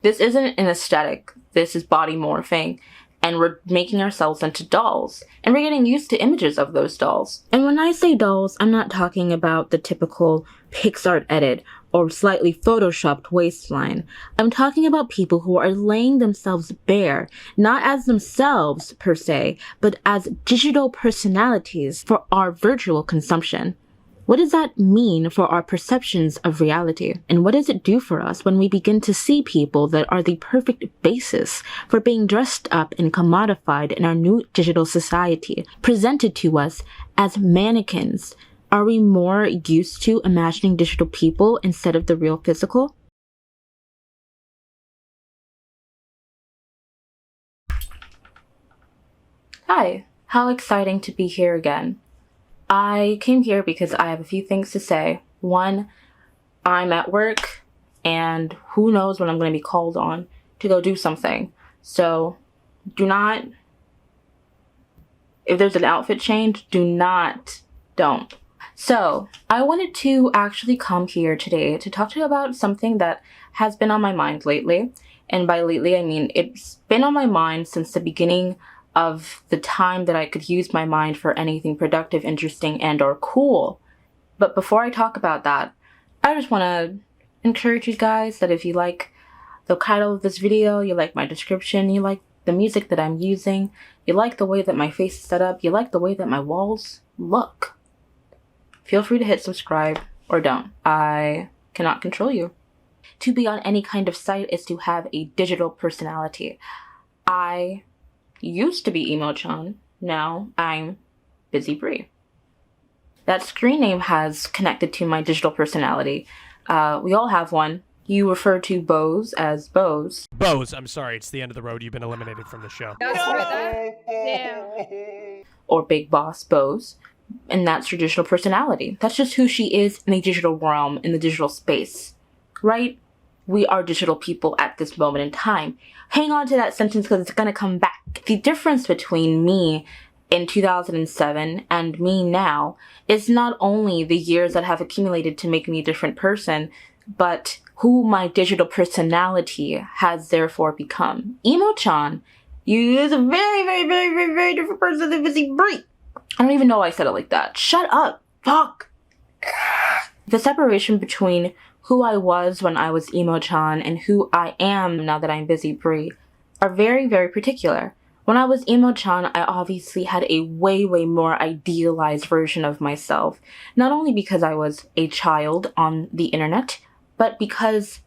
This isn't an aesthetic, this is body morphing, and we're making ourselves into dolls, and we're getting used to images of those dolls. And when I say dolls, I'm not talking about the typical PixArt edit or slightly photoshopped waistline. I'm talking about people who are laying themselves bare, not as themselves per se, but as digital personalities for our virtual consumption. What does that mean for our perceptions of reality? And what does it do for us when we begin to see people that are the perfect basis for being dressed up and commodified in our new digital society, presented to us as mannequins? Are we more used to imagining digital people instead of the real physical? Hi, how exciting to be here again. I came here because I have a few things to say. One, I'm at work and who knows when I'm going to be called on to go do something. So if there's an outfit change, don't. So I wanted to actually come here today to talk to you about something that has been on my mind lately. And by lately, I mean it's been on my mind since the beginning of the time that I could use my mind for anything productive, interesting, and or cool. But before I talk about that, I just want to encourage you guys that if you like the title of this video, you like my description, you like the music that I'm using, you like the way that my face is set up, you like the way that my walls look, feel free to hit subscribe or don't. I cannot control you. To be on any kind of site is to have a digital personality. I used to be Emo-chan, now I'm BZZY. That screen name has connected to my digital personality. We all have one. You refer to bows as bows. Bows, I'm sorry, it's the end of the road. You've been eliminated from the show. Or Big Boss Bows. And that's your digital personality. That's just who she is in the digital realm, in the digital space. Right? We are digital people at this moment in time. Hang on to that sentence because it's going to come back. The difference between me in 2007 and me now is not only the years that have accumulated to make me a different person, but who my digital personality has therefore become. Emo-chan, you is a very, very, very, very, very different person than BZZY. I don't even know why I said it like that. Shut up. Fuck. The separation between who I was when I was Emo-chan and who I am now that I'm BZZY are very, very particular. When I was Emo-chan, I obviously had a way, way more idealized version of myself. Not only because I was a child on the internet, but because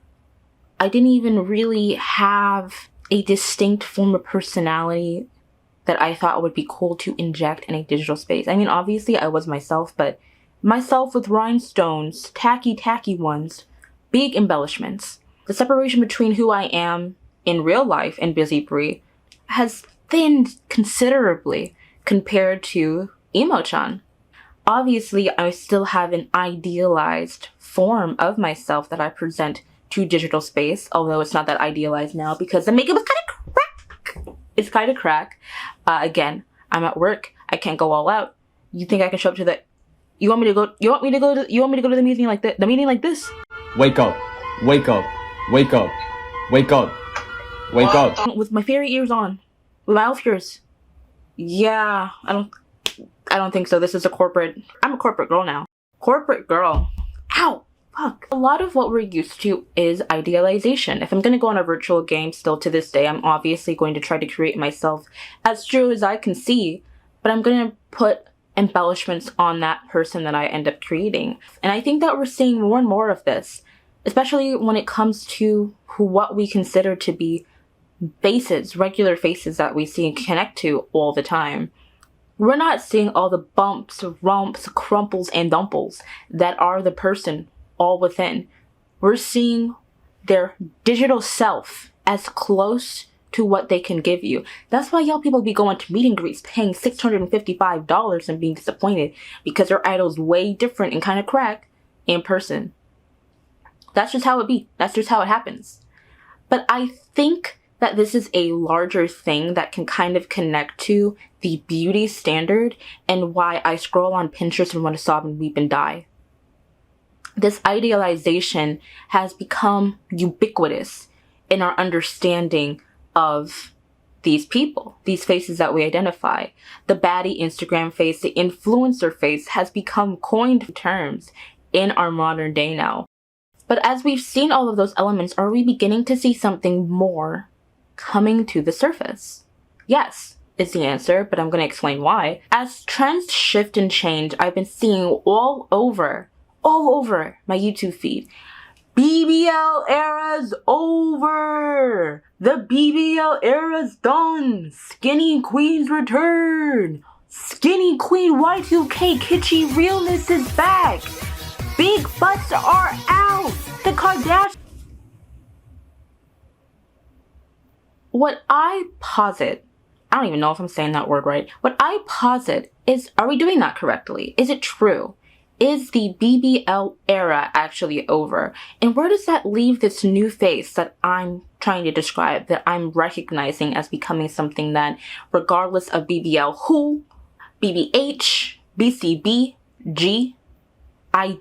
I didn't even really have a distinct form of personality that I thought would be cool to inject in a digital space. I mean, obviously I was myself, but myself with rhinestones, tacky ones, big embellishments. The separation between who I am in real life and BZZY has thinned considerably compared to Emo-chan. Obviously, I still have an idealized form of myself that I present to digital space, although it's not that idealized now because the makeup is kind of crack. It's kind of crack. Again, I'm at work. I can't go all out. You think I can show up to the... You want me to go to the meeting like that? The meeting like this? Wake up. Wake up. Wake up. Wake up. Wake up. With my fairy ears on. With my elf ears. Yeah, I don't think so. This is a corporate... I'm a corporate girl now. Corporate girl. Ow! Fuck. A lot of what we're used to is idealization. If I'm gonna go on a virtual game still to this day, I'm obviously going to try to create myself as true as I can see, but I'm gonna put embellishments on that person that I end up creating. And I think that we're seeing more and more of this, especially when it comes to what we consider to be faces, regular faces that we see and connect to all the time. We're not seeing all the bumps, rumps, crumples, and dumples that are the person all within. We're seeing their digital self as close to what they can give you. That's why y'all people be going to meet and greets paying $655 and being disappointed because their idol's way different and kind of crack in person. That's just how it be. That's just how it happens. But I think that this is a larger thing that can kind of connect to the beauty standard and why I scroll on Pinterest and want to sob and weep and die. This idealization has become ubiquitous in our understanding of these people, these faces that we identify. The baddie Instagram face, the influencer face has become coined terms in our modern day now. But as we've seen all of those elements, are we beginning to see something more coming to the surface? Yes, is the answer, but I'm going to explain why. As trends shift and change, I've been seeing all over my YouTube feed, BBL era's over! The BBL era's done! Skinny queens return! Skinny queen Y2K kitschy realness is back! Big butts are out! The Kardashians... What I posit, I don't even know if I'm saying that word right. What I posit is, are we doing that correctly? Is it true? Is the BBL era actually over? And where does that leave this new face that I'm trying to describe, that I'm recognizing as becoming something that, regardless of BBL who, BBH, BCB, G, I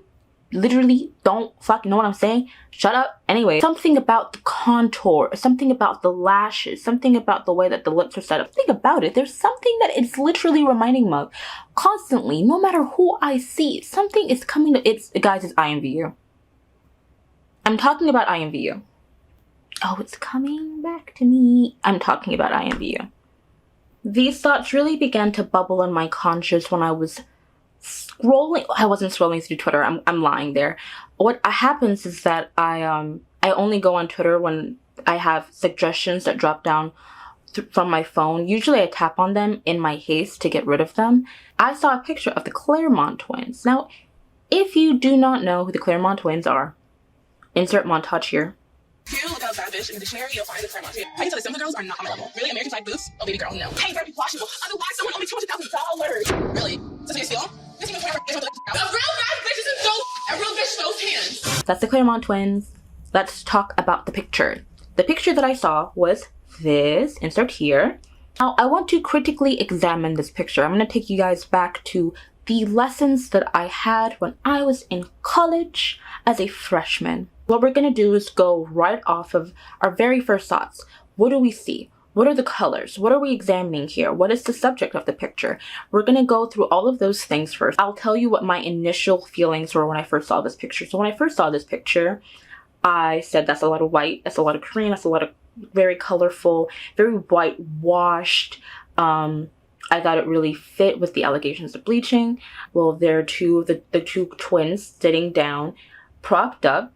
literally don't fucking know what I'm saying. Shut up. Anyway, something about the contour, something about the lashes, something about the way that the lips are set up. Think about it. There's something that it's literally reminding me of constantly, no matter who I see. Something is coming to, it's imvu. I'm talking about imvu. Oh, it's coming back to me. I'm talking about imvu. These thoughts really began to bubble in my conscious when I was scrolling. I wasn't scrolling through Twitter. I'm lying there. What happens is that I only go on Twitter when I have suggestions that drop down from my phone. Usually I tap on them in my haste to get rid of them. I saw a picture of the Clermont twins. Now, if you do not know who the Clermont twins are, insert montage here. If you look outside this in the dictionary, you'll find the Clermont. How you tell the Simba girls are not on my level? Really, American type boots? Oh, baby girl, no. Hey, better be washable. Otherwise, someone only $200,000. Really? Does it steal? The real bad bitches and a real bitch shows hands. That's the Clermont twins. Let's talk about the picture. The picture that I saw was this. Insert here. Now, I want to critically examine this picture. I'm going to take you guys back to the lessons that I had when I was in college as a freshman. What we're going to do is go right off of our very first thoughts. What do we see? What are the colors? What are we examining here? What is the subject of the picture? We're going to go through all of those things first. I'll tell you what my initial feelings were when I first saw this picture. So when I first saw this picture, I said that's a lot of white, that's a lot of cream, that's a lot of very colorful, very whitewashed. I thought it really fit with the allegations of bleaching. Well, there are the two twins sitting down, propped up,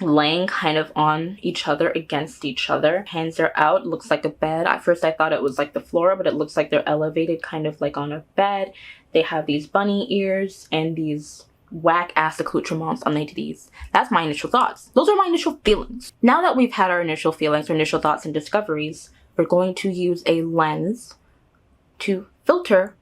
laying kind of on each other, against each other. Hands are out, looks like a bed. At first I thought it was like the floor, but it looks like they're elevated kind of like on a bed. They have these bunny ears and these whack ass accoutrements on their titties. That's my initial thoughts. Those are my initial feelings. Now that we've had our initial feelings, our initial thoughts and discoveries, we're going to use a lens to filter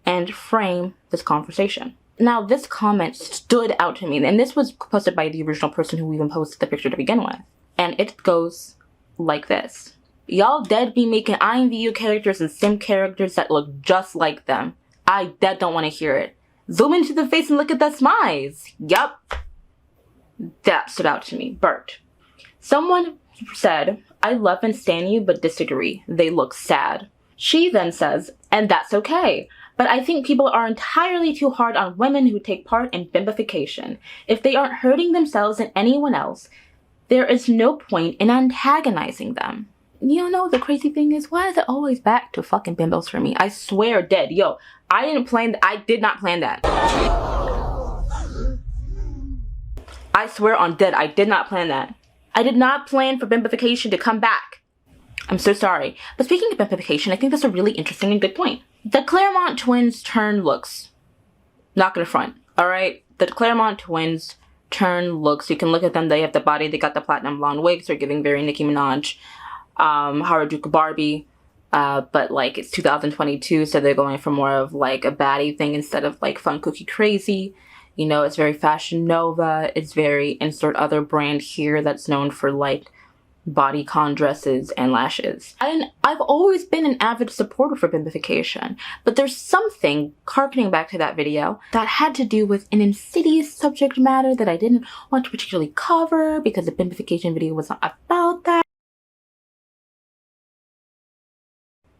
and frame this conversation. Now, this comment stood out to me, and this was posted by the original person who even posted the picture to begin with. And it goes like this. Y'all dead be making imvu characters and sim characters that look just like them. I dead don't want to hear it. Zoom into the face and look at the smiles. Yup. That stood out to me. Bert. Someone said, I love and stan you, but disagree. They look sad. She then says, and that's okay. But I think people are entirely too hard on women who take part in bimbofication. If they aren't hurting themselves and anyone else, there is no point in antagonizing them. You know, the crazy thing is, why is it always back to fucking bimbos for me? I swear, dead. Yo, I did not plan that. I swear on dead, I did not plan that. I did not plan for bimbofication to come back. I'm so sorry. But speaking of bimbofication, I think that's a really interesting and good point. The Clermont twins' turn looks. Not gonna front, alright? The Clermont twins' turn looks. You can look at them, they have the body, they got the platinum blonde wigs, they're giving very Nicki Minaj, Harajuku Barbie, but like it's 2022, so they're going for more of like a baddie thing instead of like fun cookie crazy. You know, it's very Fashion Nova, it's very insert other brand here that's known for like bodycon dresses and lashes. And I've always been an avid supporter for bimbofication, but there's something, harkening back to that video, that had to do with an insidious subject matter that I didn't want to particularly cover because the bimbofication video was not about that.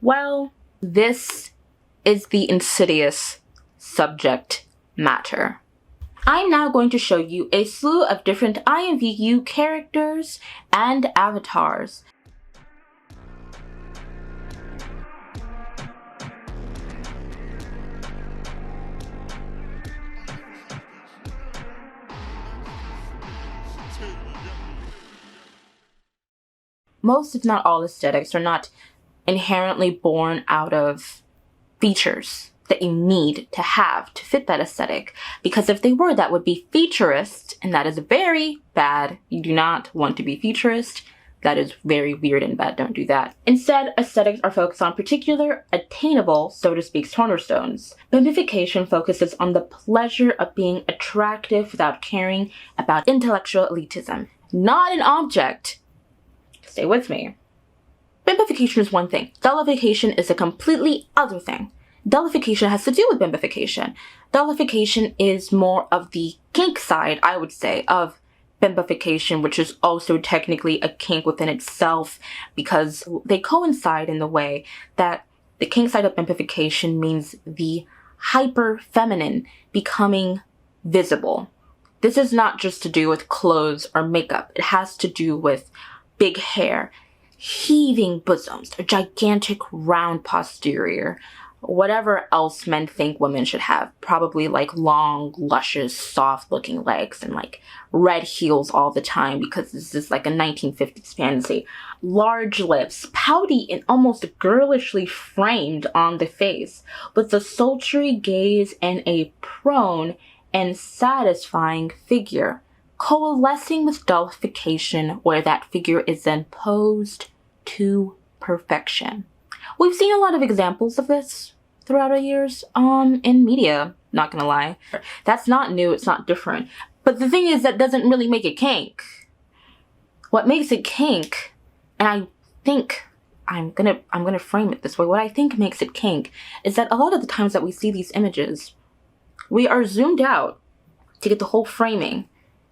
Well, this is the insidious subject matter. I'm now going to show you a slew of different imvu characters and avatars. Most, if not all, aesthetics are not inherently born out of features that you need to have to fit that aesthetic, because if they were, that would be featurist, and that is very bad. You do not want to be featurist. That is very weird and bad. Don't do that. Instead, aesthetics are focused on particular, attainable, so to speak, cornerstones. Bimbofication focuses on the pleasure of being attractive without caring about intellectual elitism. Not an object. Stay with me. Bimbofication is one thing. Dollification is a completely other thing. Dollification has to do with bimbofication. Dollification is more of the kink side, I would say, of bimbofication, which is also technically a kink within itself, because they coincide in the way that the kink side of bimbofication means the hyper feminine becoming visible. This is not just to do with clothes or makeup. It has to do with big hair, heaving bosoms, a gigantic round posterior, whatever else men think women should have. Probably like long, luscious, soft looking legs and like red heels all the time, because this is like a 1950s fantasy. Large lips, pouty and almost girlishly framed on the face, with a sultry gaze and a prone and satisfying figure, coalescing with dollification, where that figure is then posed to perfection. We've seen a lot of examples of this throughout our years in media, not gonna lie. That's not new, it's not different. But the thing is, that doesn't really make it kink. What makes it kink, and I think I'm gonna frame it this way, what I think makes it kink is that a lot of the times that we see these images, we are zoomed out to get the whole framing,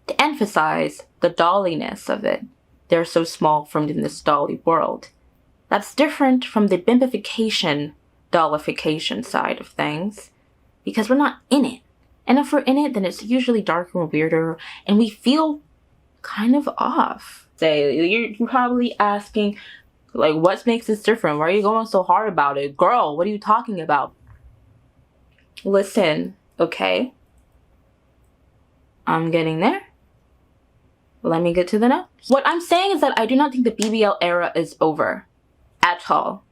to emphasize the dolliness of it. They're so small, framed in this dolly world. That's different from the bimbofication, dollification side of things, because we're not in it. And if we're in it, then it's usually darker and weirder, and we feel kind of off. Say, you're probably asking, like, what makes this different? Why are you going so hard about it? Girl, what are you talking about? Listen, okay? I'm getting there. Let me get to the notes. What I'm saying is that I do not think the BBL era is over at all.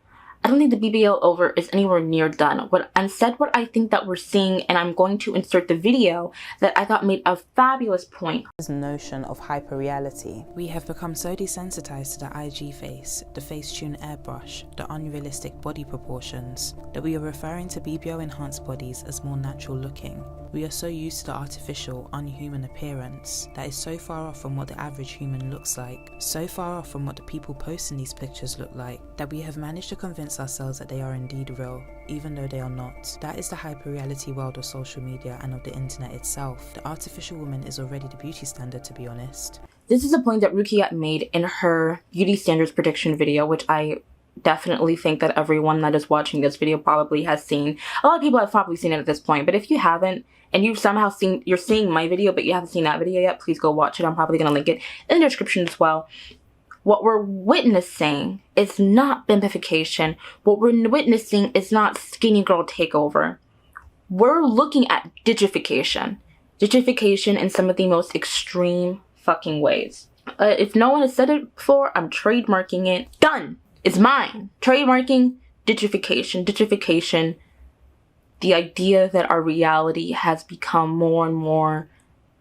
I don't think the BBL over is anywhere near done. Instead, what I think that we're seeing, and I'm going to insert the video that I thought made a fabulous point. This notion of hyperreality. We have become so desensitized to the IG face, the Facetune airbrush, the unrealistic body proportions, that we are referring to BBL enhanced bodies as more natural looking. We are so used to the artificial, unhuman appearance that is so far off from what the average human looks like, so far off from what the people posting these pictures look like, that we have managed to convince ourselves that they are indeed real, even though they are not. That is the hyperreality world of social media and of the internet itself. The artificial woman is already the beauty standard, to be honest. This is a point that Rukiat made in her beauty standards prediction video, which I definitely think that everyone that is watching this video probably has seen. A lot of people have probably seen it at this point, but if you haven't, and you've somehow you're seeing my video, but you haven't seen that video yet, please go watch it. I'm probably going to link it in the description as well. What we're witnessing is not bimbofication. What we're witnessing is not skinny girl takeover. We're looking at digification. Digification in some of the most extreme fucking ways. If no one has said it before, I'm trademarking it. Done! It's mine. Trademarking digification. Digification. The idea that our reality has become more and more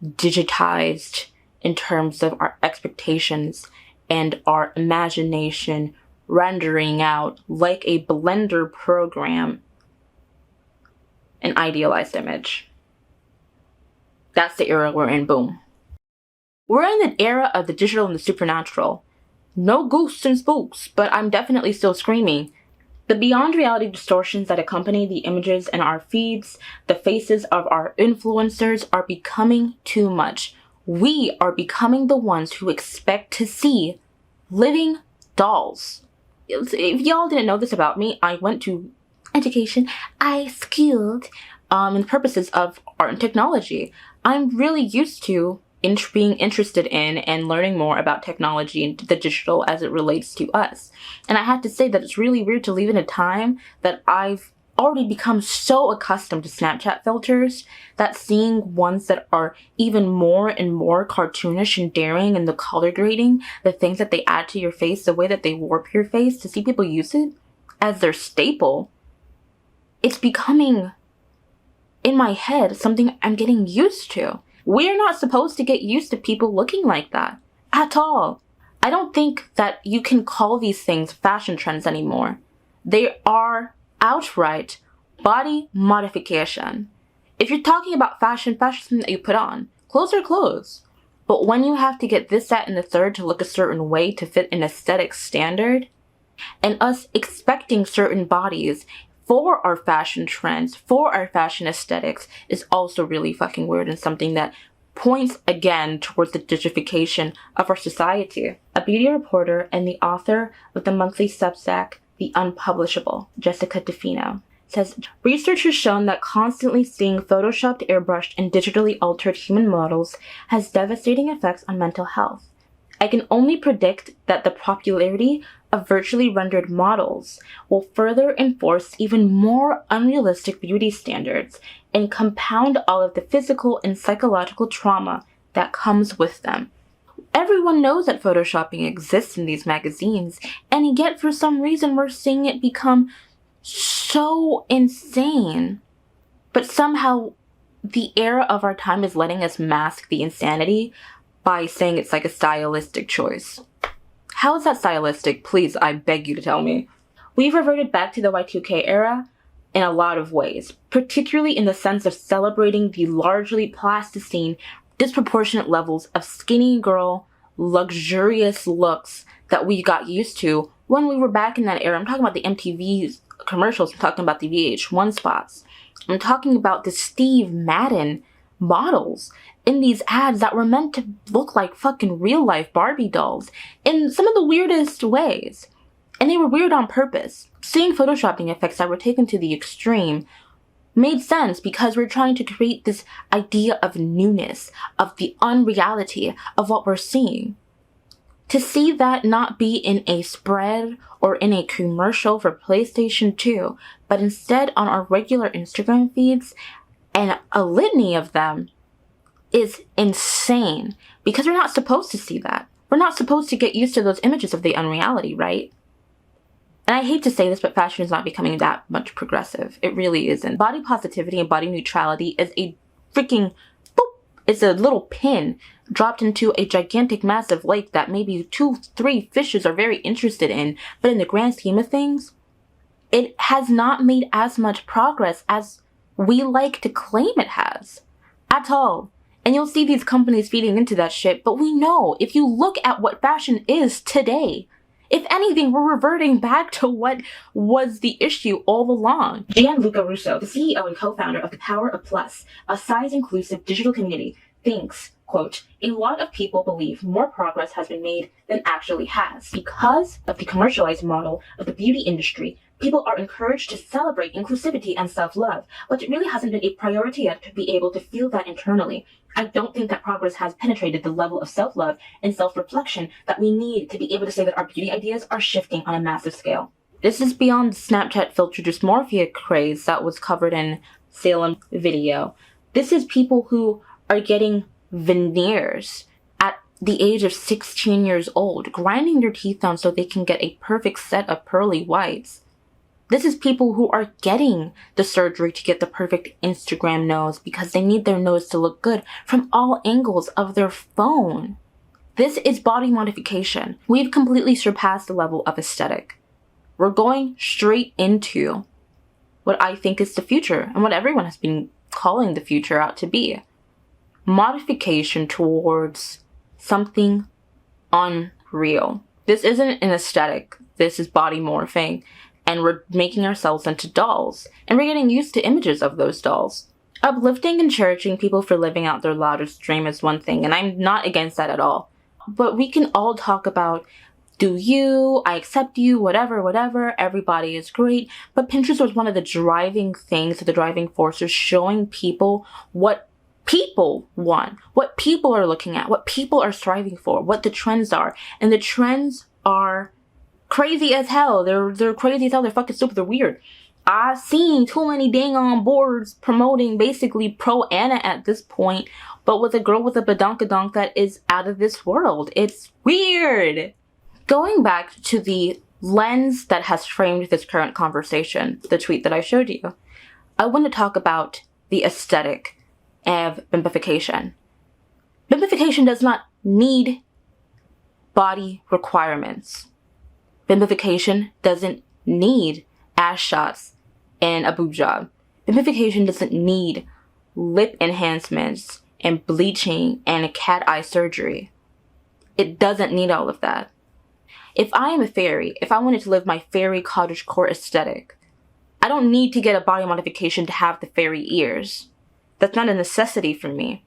digitized in terms of our expectations and our imagination rendering out like a Blender program an idealized image. That's the era we're in, boom. We're in the era of the digital and the supernatural. No ghosts and spooks, but I'm definitely still screaming. The beyond reality distortions that accompany the images in our feeds, the faces of our influencers, are becoming too much. We are becoming the ones who expect to see living dolls. If y'all didn't know this about me, I went to education. I skilled in the purposes of art and technology. I'm really used to being interested in and learning more about technology and the digital as it relates to us. And I have to say that it's really weird to live in a time that I've already become so accustomed to Snapchat filters that seeing ones that are even more and more cartoonish and daring in the color grading, the things that they add to your face, the way that they warp your face, to see people use it as their staple, it's becoming, in my head, something I'm getting used to. We're not supposed to get used to people looking like that at all. I don't think that you can call these things fashion trends anymore. They are outright body modification. If you're talking about fashion, fashion's something that you put on. Clothes are clothes. But when you have to get this, that, and the third to look a certain way to fit an aesthetic standard, and us expecting certain bodies for our fashion trends, for our fashion aesthetics, is also really fucking weird and something that points again towards the digification of our society. A beauty reporter and the author of the monthly Substack, The Unpublishable, Jessica DeFino, says, research has shown that constantly seeing photoshopped, airbrushed, and digitally altered human models has devastating effects on mental health. I can only predict that the popularity of virtually rendered models will further enforce even more unrealistic beauty standards and compound all of the physical and psychological trauma that comes with them. Everyone knows that photoshopping exists in these magazines, and yet for some reason we're seeing it become so insane. But somehow the era of our time is letting us mask the insanity by saying it's like a stylistic choice. How is that stylistic? Please, I beg you to tell me. We've reverted back to the Y2K era in a lot of ways, particularly in the sense of celebrating the largely plasticine, disproportionate levels of skinny girl, luxurious looks that we got used to when we were back in that era. I'm talking about the MTV commercials. I'm talking about the VH1 spots. I'm talking about the Steve Madden models in these ads that were meant to look like fucking real life Barbie dolls in some of the weirdest ways. And they were weird on purpose. Seeing photoshopping effects that were taken to the extreme made sense because we're trying to create this idea of newness, of the unreality of what we're seeing. To see that not be in a spread or in a commercial for PlayStation 2, but instead on our regular Instagram feeds, and a litany of them, is insane because we're not supposed to see that. We're not supposed to get used to those images of the unreality, right? And I hate to say this, but fashion is not becoming that much progressive. It really isn't. Body positivity and body neutrality is a freaking boop. It's a little pin dropped into a gigantic, massive lake that maybe 2-3 fishes are very interested in. But in the grand scheme of things, it has not made as much progress as we like to claim it has. At all. And you'll see these companies feeding into that shit, but we know if you look at what fashion is today, if anything, we're reverting back to what was the issue all along. Gianluca Russo, the CEO and co-founder of the Power of Plus, a size-inclusive digital community, thinks, quote, a lot of people believe more progress has been made than actually has. Because of the commercialized model of the beauty industry, people are encouraged to celebrate inclusivity and self-love, but it really hasn't been a priority yet to be able to feel that internally. I don't think that progress has penetrated the level of self-love and self-reflection that we need to be able to say that our beauty ideas are shifting on a massive scale. This is beyond Snapchat filter dysmorphia craze that was covered in Salem video. This is people who are getting veneers at the age of 16 years old, grinding their teeth down so they can get a perfect set of pearly whites. This is people who are getting the surgery to get the perfect Instagram nose because they need their nose to look good from all angles of their phone. This is body modification. We've completely surpassed the level of aesthetic. We're going straight into what I think is the future and what everyone has been calling the future out to be. Modification towards something unreal. This isn't an aesthetic. This is body morphing. And we're making ourselves into dolls. And we're getting used to images of those dolls. Uplifting and encouraging people for living out their loudest dream is one thing, and I'm not against that at all. But we can all talk about, do you, I accept you, whatever, everybody is great. But Pinterest was one of the driving things, the driving forces, showing people what people want, what people are looking at, what people are striving for, what the trends are. And the trends are crazy as hell. They're crazy as hell. They're fucking stupid. They're weird. I've seen too many dang on boards promoting basically pro Anna at this point, but with a girl with a badonkadonk that is out of this world. It's weird. Going back to the lens that has framed this current conversation, the tweet that I showed you, I want to talk about the aesthetic of bimbofication. Bimbofication does not need body requirements. Bimbofication doesn't need ass shots and a boob job. Bimbofication doesn't need lip enhancements and bleaching and a cat eye surgery. It doesn't need all of that. If I am a fairy, if I wanted to live my fairy cottagecore aesthetic, I don't need to get a body modification to have the fairy ears. That's not a necessity for me.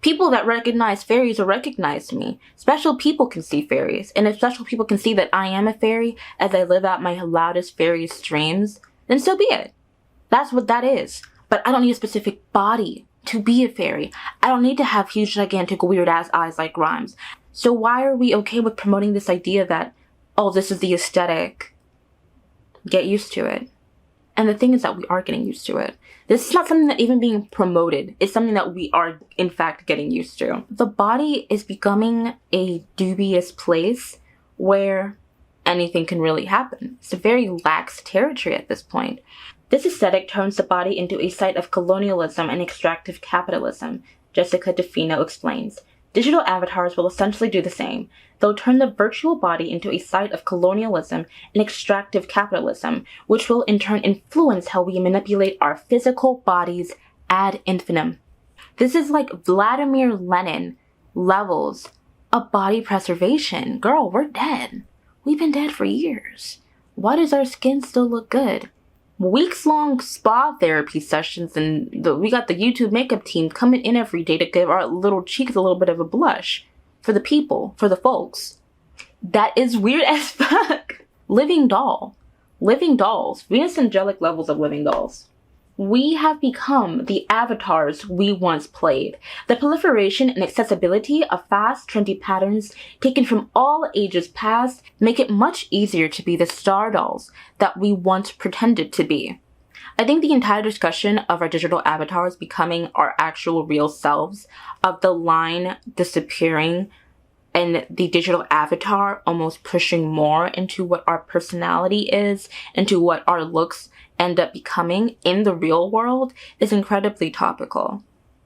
People that recognize fairies will recognize me. Special people can see fairies. And if special people can see that I am a fairy as I live out my loudest fairy dreams, then so be it. That's what that is. But I don't need a specific body to be a fairy. I don't need to have huge, gigantic, weird-ass eyes like Grimes. So why are we okay with promoting this idea that, oh, this is the aesthetic? Get used to it. And the thing is that we are getting used to it. This is not something that even being promoted. It's something that we are, in fact, getting used to. The body is becoming a dubious place where anything can really happen. It's a very lax territory at this point. This aesthetic turns the body into a site of colonialism and extractive capitalism, Jessica DeFino explains. Digital avatars will essentially do the same. They'll turn the virtual body into a site of colonialism and extractive capitalism, which will in turn influence how we manipulate our physical bodies ad infinitum. This is like Vladimir Lenin levels of body preservation. Girl, we're dead. We've been dead for years. Why does our skin still look good? Weeks-long spa therapy sessions, and we got the YouTube makeup team coming in every day to give our little cheeks a little bit of a blush. For the people, for the folks. That is weird as fuck. Living doll. Living dolls. Venus angelic levels of living dolls. We have become the avatars we once played. The proliferation and accessibility of fast, trendy patterns taken from all ages past make it much easier to be the star dolls that we once pretended to be. I think the entire discussion of our digital avatars becoming our actual real selves, of the line disappearing and the digital avatar almost pushing more into what our personality is, into what our looks end up becoming in the real world, is incredibly topical.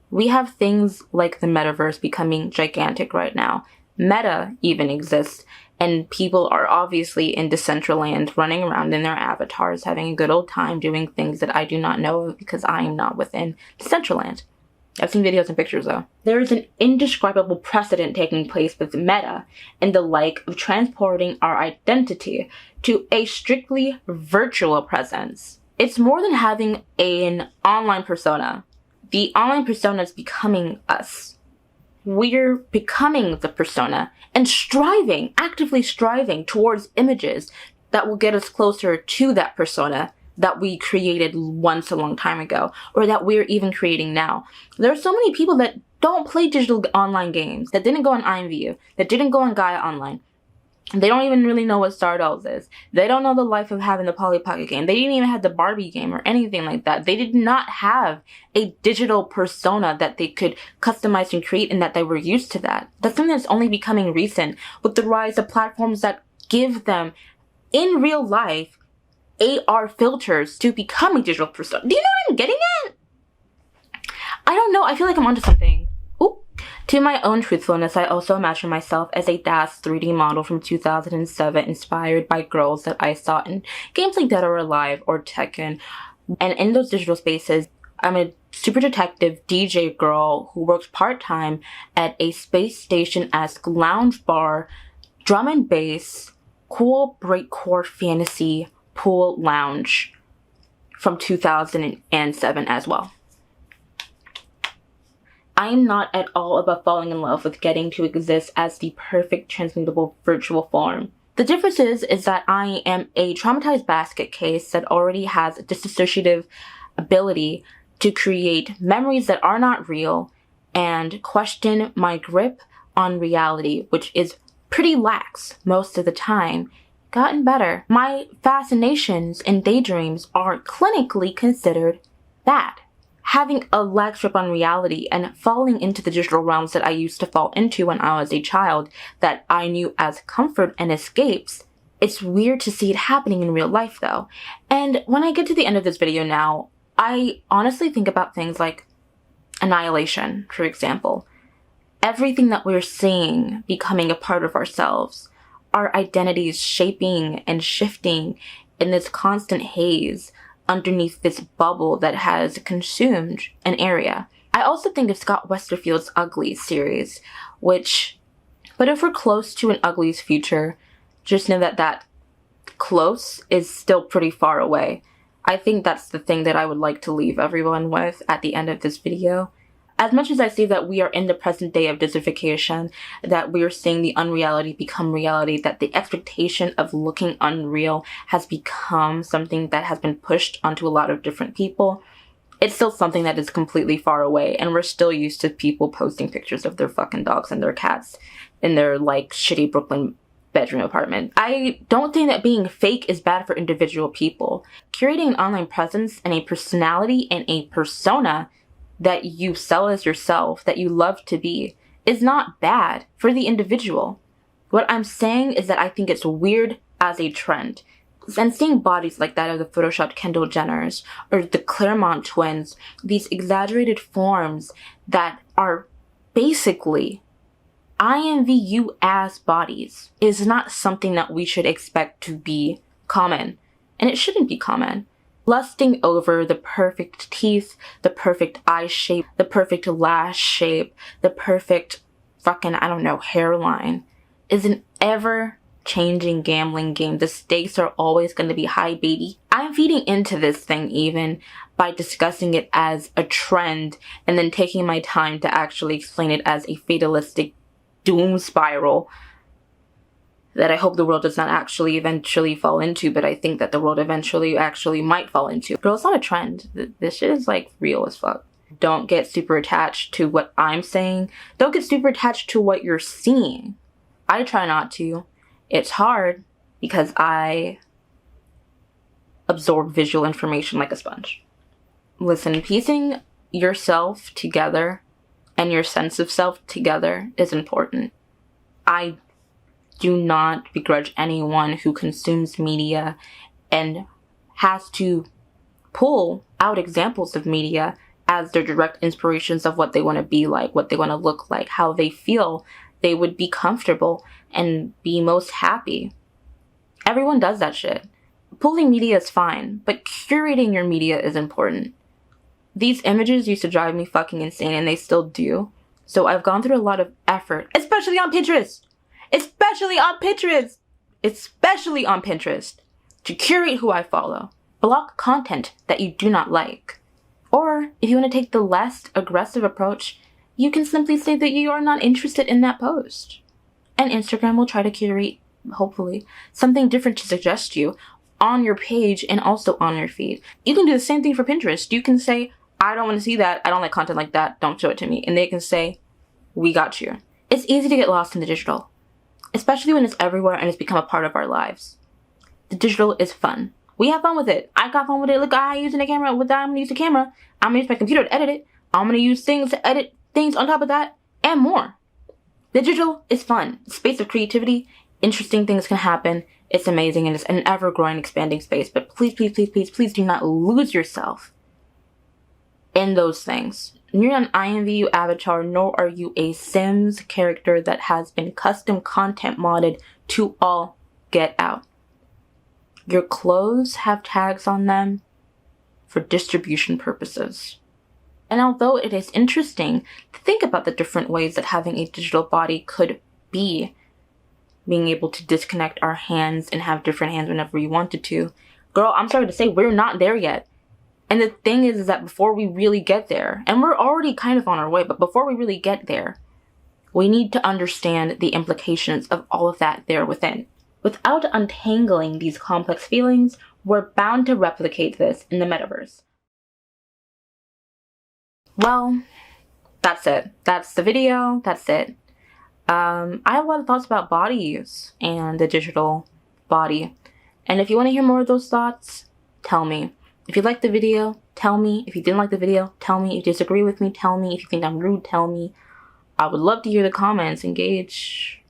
We have things like the metaverse becoming gigantic right now. Meta even exists, and people are obviously in Decentraland running around in their avatars having a good old time doing things that I do not know of because I am not within Decentraland. I've seen videos and pictures though. There is an indescribable precedent taking place with Meta and the like of transporting our identity to a strictly virtual presence. It's more than having an online persona. The online persona is becoming us. We're becoming the persona and striving, actively striving towards images that will get us closer to that persona that we created once a long time ago, or that we're even creating now. There are so many people that don't play digital online games, that didn't go on imvu, that didn't go on Gaia Online. They don't even really know what Star Dolls is. They don't know the life of having the Polly Pocket game. They didn't even have the Barbie game or anything like that. They did not have a digital persona that they could customize and create, and that they were used to that. That's something that's only becoming recent with the rise of platforms that give them, in real life, AR filters to become a digital persona. Do you know what I'm getting at? I don't know. I feel like I'm onto something. Ooh. To my own truthfulness, I also imagine myself as a DAS 3D model from 2007 inspired by girls that I saw in games like Dead or Alive or Tekken. And in those digital spaces, I'm a super detective DJ girl who works part-time at a space station-esque lounge bar drum and bass, cool breakcore fantasy pool lounge from 2007 as well. I am not at all about falling in love with getting to exist as the perfect transmutable virtual form. The difference is that I am a traumatized basket case that already has a dissociative ability to create memories that are not real and question my grip on reality, which is pretty lax most of the time. Gotten better. My fascinations and daydreams are clinically considered bad. Having a lax grip on reality and falling into the digital realms that I used to fall into when I was a child that I knew as comfort and escapes, it's weird to see it happening in real life though. And when I get to the end of this video now, I honestly think about things like annihilation, for example. Everything that we're seeing becoming a part of ourselves, our identities shaping and shifting in this constant haze underneath this bubble that has consumed an area. I also think of Scott Westerfeld's Uglies series, but if we're close to an Uglies future, just know that close is still pretty far away. I think that's the thing that I would like to leave everyone with at the end of this video. As much as I see that we are in the present day of digification, that we are seeing the unreality become reality, that the expectation of looking unreal has become something that has been pushed onto a lot of different people, it's still something that is completely far away, and we're still used to people posting pictures of their fucking dogs and their cats in their, like, shitty Brooklyn bedroom apartment. I don't think that being fake is bad for individual people. Curating an online presence and a personality and a persona that you sell as yourself, that you love to be, is not bad for the individual. What I'm saying is that I think it's weird as a trend. And seeing bodies like that of the photoshopped Kendall Jenners or the Clermont twins, these exaggerated forms that are basically imvu as bodies, is not something that we should expect to be common. And it shouldn't be common. Lusting over the perfect teeth, the perfect eye shape, the perfect lash shape, the perfect fucking, I don't know, hairline is an ever-changing gambling game. The stakes are always going to be high, baby. I'm feeding into this thing even by discussing it as a trend and then taking my time to actually explain it as a fatalistic doom spiral that I hope the world does not actually eventually fall into, but I think that the world eventually actually might fall into. Girl, it's not a trend. This shit is like real as fuck. Don't get super attached to what I'm saying. Don't get super attached to what you're seeing. I try not to. It's hard because I absorb visual information like a sponge. Listen, piecing yourself together and your sense of self together is important. I do not begrudge anyone who consumes media and has to pull out examples of media as their direct inspirations of what they want to be like, what they want to look like, how they feel they would be comfortable and be most happy. Everyone does that shit. Pulling media is fine, but curating your media is important. These images used to drive me fucking insane, and they still do. So I've gone through a lot of effort, especially on Pinterest, to curate who I follow. Block content that you do not like. Or if you want to take the less aggressive approach, you can simply say that you are not interested in that post. And Instagram will try to curate, hopefully, something different to suggest you on your page and also on your feed. You can do the same thing for Pinterest. You can say, I don't want to see that. I don't like content like that. Don't show it to me. And they can say, we got you. It's easy to get lost in the digital, especially when it's everywhere and it's become a part of our lives. The digital is fun. We have fun with it. I got fun with it. Look, I'm using the camera. With that, I'm going to use the camera. I'm going to use my computer to edit it. I'm going to use things to edit things on top of that and more. The digital is fun. Space of creativity. Interesting things can happen. It's amazing and it's an ever-growing, expanding space. But please, please, please, please, please do not lose yourself in those things. You're not an imvu avatar, nor are you a Sims character that has been custom content modded to all get out. Your clothes have tags on them for distribution purposes. And although it is interesting to think about the different ways that having a digital body could be, being able to disconnect our hands and have different hands whenever we wanted to. Girl, I'm sorry to say, we're not there yet. And the thing is that before we really get there, and we're already kind of on our way, but before we really get there, we need to understand the implications of all of that there within. Without untangling these complex feelings, we're bound to replicate this in the metaverse. Well, that's it. That's the video. That's it. I have a lot of thoughts about body use and the digital body. And if you want to hear more of those thoughts, tell me. If you liked the video, tell me. If you didn't like the video, tell me. If you disagree with me, tell me. If you think I'm rude, tell me. I would love to hear the comments, engage.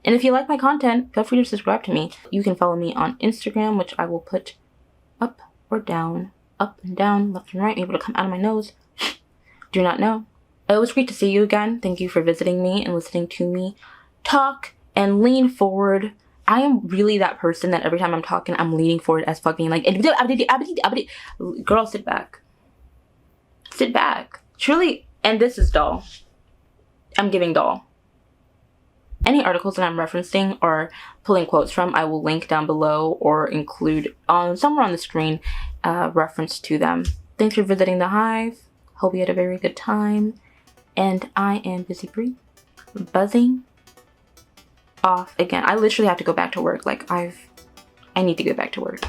And if you like my content, feel free to subscribe to me. You can follow me on Instagram, which I will put up or down, up and down, left and right, able to come out of my nose. Do not know. It was great to see you again. Thank you for visiting me and listening to me talk and lean forward. I am really that person that every time I'm talking, I'm leaning forward as fuck, being like, girl, sit back. Sit back. Truly, and this is doll. I'm giving doll. Any articles that I'm referencing or pulling quotes from, I will link down below or include somewhere on the screen reference to them. Thanks for visiting the Hive. Hope you had a very good time. And I am BZZY buzzing off again. I literally have to go back to work. Like I need to go back to work.